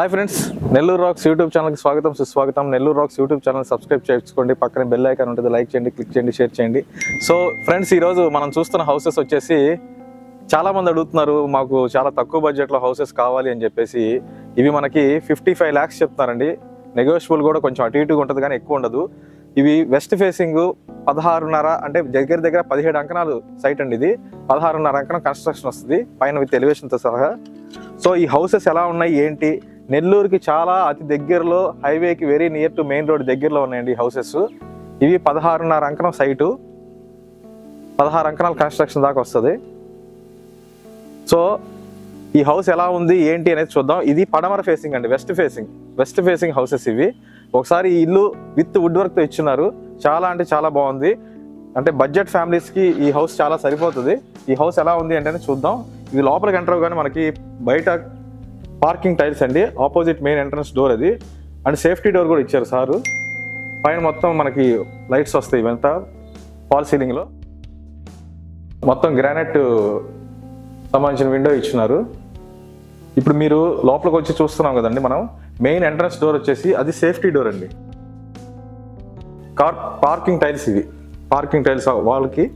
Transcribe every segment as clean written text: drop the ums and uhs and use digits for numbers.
Hi friends, Nellore racks YouTube ఛానల్కి స్వాగతం సుస్వాగతం. Nellore racks YouTube channel subscribe చేసుకోండి, పక్కనే బెల్ ఐకాన్ ఉంటుంది, లైక్ చేయండి, క్లిక్ చేయండి, షేర్ చేయండి. సో ఫ్రెండ్స్, ఈరోజు మనం చూస్తున్న హౌసెస్ వచ్చేసి చాలామంది అడుగుతున్నారు, మాకు చాలా తక్కువ బడ్జెట్లో హౌసెస్ కావాలి అని చెప్పేసి. ఇవి మనకి 55 lakhs చెప్తున్నారండి. నెగోషియబుల్ కూడా కొంచెం అటు ఇటుగా ఉంటుంది కానీ ఎక్కువ ఉండదు. ఇవి వెస్ట్ ఫేసింగ్ 16.5 అంటే దగ్గర 17 అంకణాలు సైట్ అండి. ఇది 16.5 అంకణం కన్స్ట్రక్షన్ వస్తుంది పైన విత్ ఎలివేషన్తో సహా. సో ఈ హౌసెస్ ఎలా ఉన్నాయి ఏంటి, నెల్లూరుకి చాలా అతి దగ్గరలో, హైవేకి very near to main road దగ్గరలో ఉన్నాయండి ఈ హౌసెస్. ఇవి 16.5 అంకణం సైటు, 16 అంకణాల కన్స్ట్రక్షన్ దాకా వస్తుంది. సో ఈ హౌస్ ఎలా ఉంది ఏంటి అనేది చూద్దాం. ఇది పడమర ఫేసింగ్ అండి, వెస్ట్ ఫేసింగ్ హౌసెస్ ఇవి. ఒకసారి ఈ ఇల్లు విత్ వుడ్ వర్క్తో ఇచ్చున్నారు. చాలా అంటే చాలా బాగుంది. అంటే బడ్జెట్ ఫ్యామిలీస్కి ఈ హౌస్ చాలా సరిపోతుంది. ఈ హౌస్ ఎలా ఉంది అంటే చూద్దాం. ఇది లోపలికి ఎంటర్ అవగానే మనకి బయట పార్కింగ్ టైల్స్ అండి, ఆపోజిట్ మెయిన్ ఎంట్రన్స్ డోర్ అది. అండ్ సేఫ్టీ డోర్ కూడా ఇచ్చారు సారు. పైన మొత్తం మనకి లైట్స్ వస్తాయి, ఇవంతా ఫాల్ సీలింగ్లో. మొత్తం గ్రానైట్ సంబంధించిన విండో ఇచ్చినారు. ఇప్పుడు మీరు లోపలికి వచ్చి చూస్తున్నాం కదండి, మనం మెయిన్ ఎంట్రన్స్ డోర్ వచ్చేసి అది సేఫ్టీ డోర్ అండి. పార్కింగ్ టైల్స్ ఇవి, పార్కింగ్ టైల్స్ వాళ్ళకి.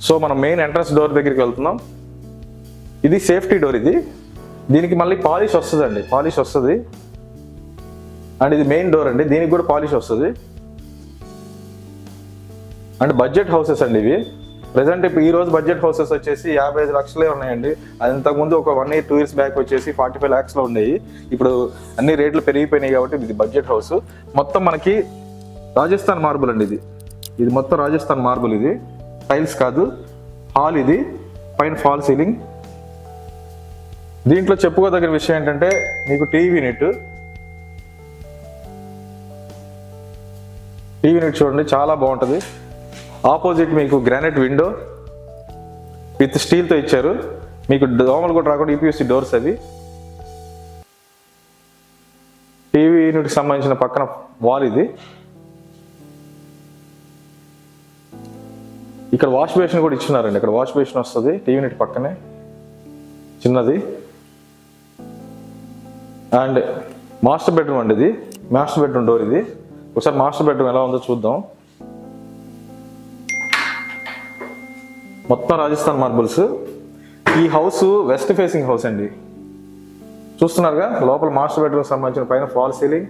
సో మనం మెయిన్ ఎంట్రన్స్ డోర్ దగ్గరికి వెళ్తున్నాం. ఇది సేఫ్టీ డోర్. ఇది దీనికి మళ్ళీ పాలిష్ వస్తుందండి, పాలిష్ వస్తుంది. అండ్ ఇది మెయిన్ డోర్ అండి, దీనికి కూడా పాలిష్ వస్తుంది. అండ్ బడ్జెట్ హౌసెస్ అండి ఇవి. ప్రజెంట్ ఇప్పుడు ఈ రోజు బడ్జెట్ హౌసెస్ వచ్చేసి 55 లక్షలే ఉన్నాయండి. అది ఇంతకుముందు ఒక 1 year 2 years బ్యాక్ వచ్చేసి 45 lakhsలో ఉన్నాయి. ఇప్పుడు అన్ని రేట్లు పెరిగిపోయినాయి కాబట్టి ఇది బడ్జెట్ హౌస్. మొత్తం మనకి రాజస్థాన్ మార్బుల్ అండి. ఇది మొత్తం రాజస్థాన్ మార్బుల్. ఇది టైల్స్ కాదు, హాల్. ఇది పైన ఫాల్ సీలింగ్. దీంట్లో చెప్పుకోదగిన విషయం ఏంటంటే మీకు టీవీ యూనిట్ చూడండి, చాలా బాగుంటుంది. ఆపోజిట్ మీకు గ్రానైట్ విండో విత్ స్టీల్తో ఇచ్చారు. మీకు దోమలు కూడా రాకుండా ఈపీయూసీ డోర్స్ అవి. టీవీ యూనిట్కి సంబంధించిన పక్కన వాల్ ఇది. ఇక్కడ వాష్ బేసిన్ కూడా ఇచ్చినారండి. ఇక్కడ వాష్ బేసిన్ వస్తుంది టీవీ యూనిట్ పక్కనే, చిన్నది. అండ్ మాస్టర్ బెడ్రూమ్ అండి. ఇది మాస్టర్ బెడ్రూమ్ డోర్. ఇది ఒకసారి మాస్టర్ బెడ్రూమ్ ఎలా ఉందో చూద్దాం. మొత్తం రాజస్థాన్ మార్బుల్స్. ఈ హౌస్ వెస్ట్ ఫేసింగ్ హౌస్ అండి, చూస్తున్నారుగా. లోపల మాస్టర్ బెడ్రూమ్ సంబంధించిన పైన fall ceiling.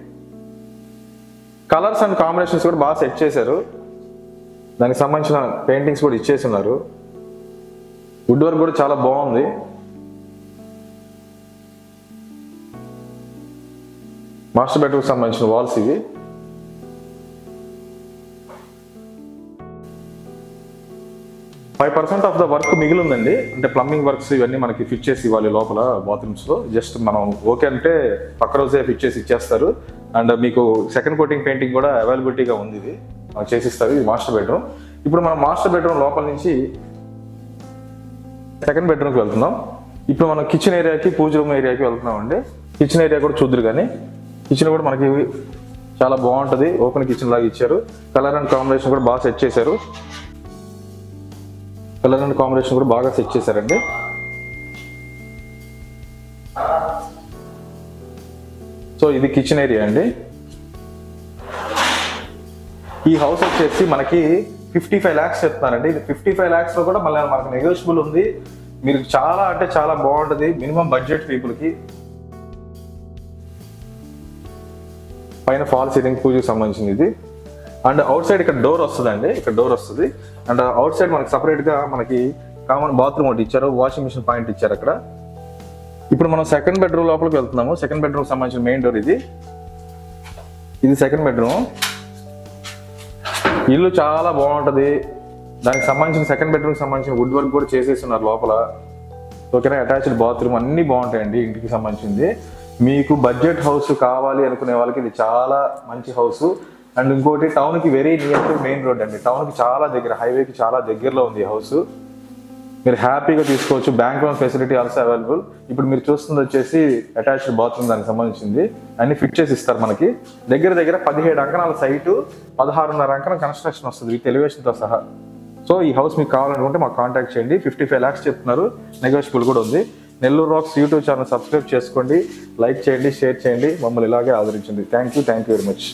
Colours and combinations కూడా బాగా సెట్ చేశారు. దానికి సంబంధించిన పెయింటింగ్స్ కూడా ఇచ్చేసి ఉన్నారు. వుడ్ వర్క్ కూడా చాలా బాగుంది. మాస్టర్ బెడ్రూమ్ సంబంధించిన వాల్స్ ఇవి. %5 ఆఫ్ ద వర్క్ మిగిలి ఉందండి. అంటే ప్లంబింగ్ వర్క్స్ ఇవన్నీ మనకి ఫిట్ చేసి ఇవ్వాలి లోపల బాత్రూమ్స్లో. జస్ట్ మనం ఓకే అంటే పక్క రోజే ఫిట్ చేసి ఇచ్చేస్తారు. అండ్ మీకు సెకండ్ కోటింగ్ పెయింటింగ్ కూడా అవైలబిలిటీగా ఉంది. ఇది చేసిస్తారు. ఇది మాస్టర్ బెడ్రూమ్. ఇప్పుడు మనం మాస్టర్ బెడ్రూమ్ లోపల నుంచి సెకండ్ బెడ్రూమ్కి వెళ్తున్నాం. ఇప్పుడు మనం కిచెన్ ఏరియాకి, పూజ రూమ్ ఏరియాకి వెళ్తున్నాం అండి. కిచెన్ ఏరియా కూడా చూద్దరు. కానీ కిచెన్ కూడా మనకి చాలా బాగుంటుంది. ఓపెన్ కిచెన్ లాగా ఇచ్చారు. కలర్ అండ్ కాంబినేషన్ కూడా బాగా సెట్ చేశారు. సో ఇది కిచెన్ ఏరియా అండి. ఈ హౌస్ వచ్చేసి మనకి 55 lakhs చెప్తున్నారండి. ఇది 55 lakhsలో కూడా మళ్ళీ మనకు నెగోషియబుల్ ఉంది. మీరు చాలా అంటే చాలా బాగుంటుంది మినిమం బడ్జెట్ పీపుల్కి. పైన ఫాల్ సీలింగ్ పూజకి సంబంధించింది ఇది. అండ్ అవుట్ సైడ్ ఇక్కడ డోర్ వస్తుందండి, ఇక్కడ డోర్ వస్తుంది. అండ్ అవుట్ సైడ్ మనకి సపరేట్గా మనకి కామన్ బాత్రూమ్ ఒకటి ఇచ్చారు, వాషింగ్ మిషన్ పాయింట్ ఇచ్చారు అక్కడ. ఇప్పుడు మనం సెకండ్ బెడ్రూమ్ లోపలికి వెళ్తున్నాము. సెకండ్ బెడ్రూమ్ సంబంధించిన మెయిన్ డోర్ ఇది. ఇది సెకండ్ బెడ్రూమ్. ఇల్లు చాలా బాగుంటుంది. దానికి సంబంధించిన సెకండ్ బెడ్రూమ్కి సంబంధించిన వుడ్ వర్క్ కూడా చేసేస్తున్నారు లోపల. ఓకేనా. అటాచ్డ్ బాత్రూమ్ అన్నీ బాగుంటాయండి ఇంటికి సంబంధించింది. మీకు బడ్జెట్ హౌస్ కావాలి అనుకునే వాళ్ళకి ఇది చాలా మంచి హౌస్. అండ్ ఇంకోటి టౌన్కి very near to main road అండి. టౌన్కి చాలా దగ్గర, హైవేకి చాలా దగ్గరలో ఉంది ఈ హౌస్. మీరు హ్యాపీగా తీసుకోవచ్చు. Bank loan facility also available. ఇప్పుడు మీరు చూస్తుంది వచ్చేసి అటాచ్డ్ బాత్రూమ్, దానికి సంబంధించింది అన్ని ఫిట్ చేసి ఇస్తారు మనకి. దగ్గర 17 అంకణాల సైటు, 16.5 అంకణం కన్స్ట్రక్షన్ వస్తుంది విత్ ఎలివేషన్తో సహా. సో ఈ హౌస్ మీకు కావాలనుకుంటే మాకు కాంటాక్ట్ చేయండి. 55 lakhs చెప్తున్నారు, నెగోషియబుల్ కూడా ఉంది. Nellore racks YouTube channel subscribe చేసుకోండి, లైక్ చేయండి, షేర్ చేయండి, మమ్మల్ని ఇలాగే ఆదరించండి. Thank you very much.